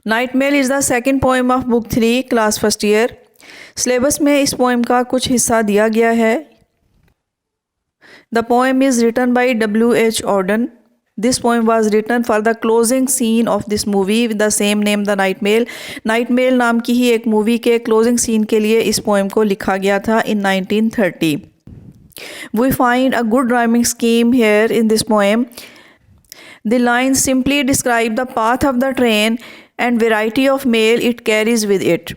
Night mail is the second poem of book 3 class first year. Syllabus में इस poem का कुछ हिस्सा दिया गया है। The poem is written by W.H. Auden. This poem was written for the closing scene of this movie with the same name, The Night Mail. Night mail नाम की ही एक मूवी के क्लोजिंग सीन के लिए इस पोएम को लिखा गया था in 1930. We find a good rhyming scheme here in this poem. The lines simply describe the path of the train and variety of mail it carries with it.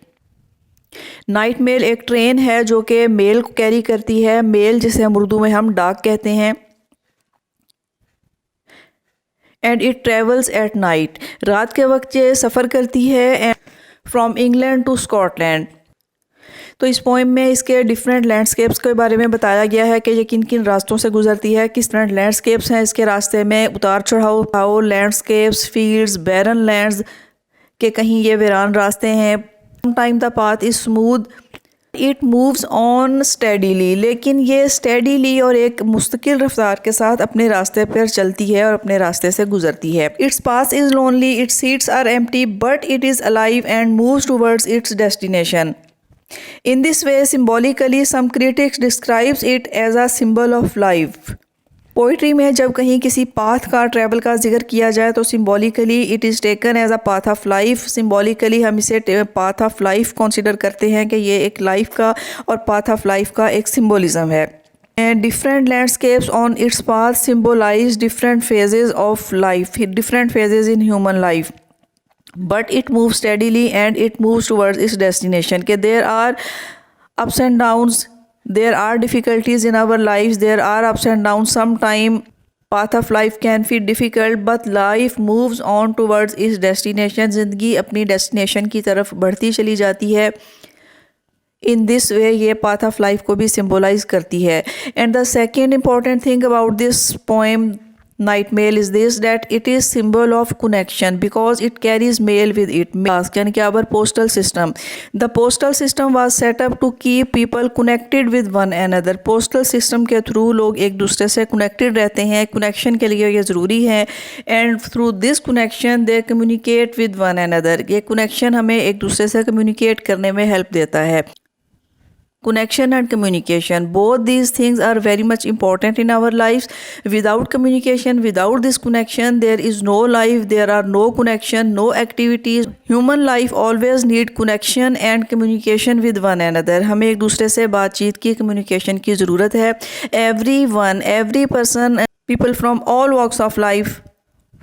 Night mail एक train है जो कि mail को carry करती है। Mail जिसे हम उर्दू में हम डाक कहते हैं। And it travels at night, रात के वक्त ये सफ़र करती है फ्रॉम इंग्लैंड टू स्कॉटलैंड। तो इस पोएम में इसके डिफरेंट लैंडस्केप्स के बारे में बताया गया है कि ये किन किन रास्तों से गुजरती है, किस तरह लैंडस्केप्स हैं इसके रास्ते में, उतार चढ़ाव लैंडस्केप्स, फील्ड्स, बैरन लैंड्स के कहीं ये वीरान रास्ते हैं। Time the path is smooth, it moves on steadily, लेकिन ये स्टेडीली और एक मुस्तकिल रफ्तार के साथ अपने रास्ते पर चलती है और अपने रास्ते से गुजरती है। Its path is lonely, its seats are empty, but it is alive and moves towards its destination. In this way, symbolically, some critics describes it as a symbol of life. Poetry में जब कहीं किसी path का, travel का जिक्र किया जाए तो symbolically it is taken as a path of life. Symbolically हम इसे पाथ ऑफ लाइफ कंसिडर करते हैं कि ये एक लाइफ का और पाथ ऑफ लाइफ का एक सिम्बोलिज्म है। And different landscapes on its path symbolise different phases of life, different phases in human life, but it moves steadily and it moves towards its destination. That there are ups and downs, there are difficulties in our lives, there are ups and downs. Sometime path of life can be difficult, but life moves on towards its destination. ज़िंदगी अपनी destination की तरफ बढ़ती चली जाती है। In this way ये path of life को भी symbolize करती है। And the second important thing about this poem night mail is this that it is symbol of connection because it carries mail with it. यानी कि our postal system. The postal system was set up to keep people connected with one another. postal system के through लोग एक दूसरे से connected रहते हैं, connection के लिए ये ज़रूरी है। and through this connection they communicate with one another. ये connection हमें एक दूसरे से communicate करने में help देता है। Connection and communication, both these things are very much important in our lives. Without communication, without this connection, there is no life, there are no connection, no activities. Human life always need connection and communication with one another. हमें एक दूसरे से बातचीत की, communication की ज़रूरत है। Everyone, every person, people from all walks of life,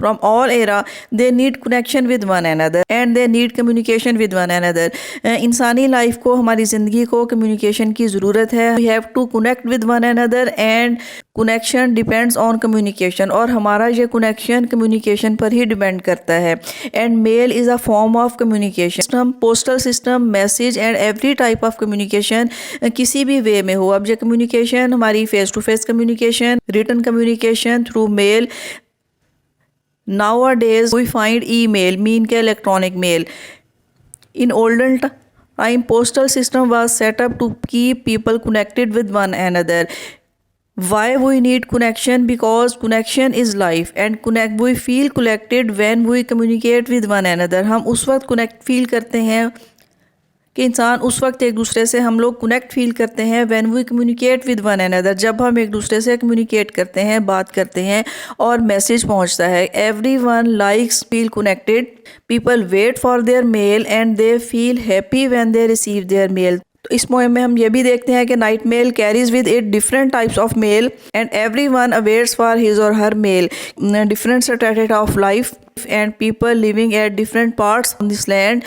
from all era, they need connection with one another and they need communication with one another. इंसानी लाइफ को, हमारी ज़िंदगी को communication की ज़रूरत है। We have to connect with one another and connection depends on communication. और हमारा ये connection communication पर ही depend करता है। And mail is a form of communication. System, postal system, message and every type of communication किसी भी way में हो। अब ये communication हमारी face to face communication, written communication through mail. Nowadays we find email, mean के electronic mail. In olden time postal system was set up to keep people connected with one another. Why we need connection? Because connection is life and we feel connected when we communicate with one another. हम उस वक्त feel करते हैं कि इंसान उस वक्त एक दूसरे से हम लोग कनेक्ट फील करते हैं when we communicate with one another, जब हम एक दूसरे से कम्युनिकेट करते हैं, बात करते हैं और मैसेज पहुंचता है। Everyone likes feel connected, people wait for their mail and they feel happy when they receive their mail. तो इस पोएम में हम ये भी देखते हैं कि night mail carries with it different types of mail and everyone awaits for his or her mail. Different status of life and people living at different parts on this land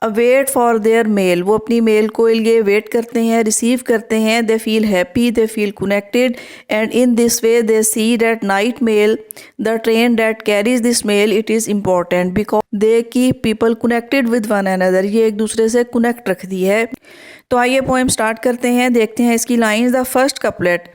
await for their mail, वो अपनी mail को लिए wait करते हैं, receive करते हैं। They feel happy, they feel connected and in this way they see that night mail, the train that carries this mail, it is important because they keep people connected with one another. ये एक दूसरे से connect रखती है। तो आइए poem start करते हैं, देखते हैं इसकी लाइन्स। The first couplet,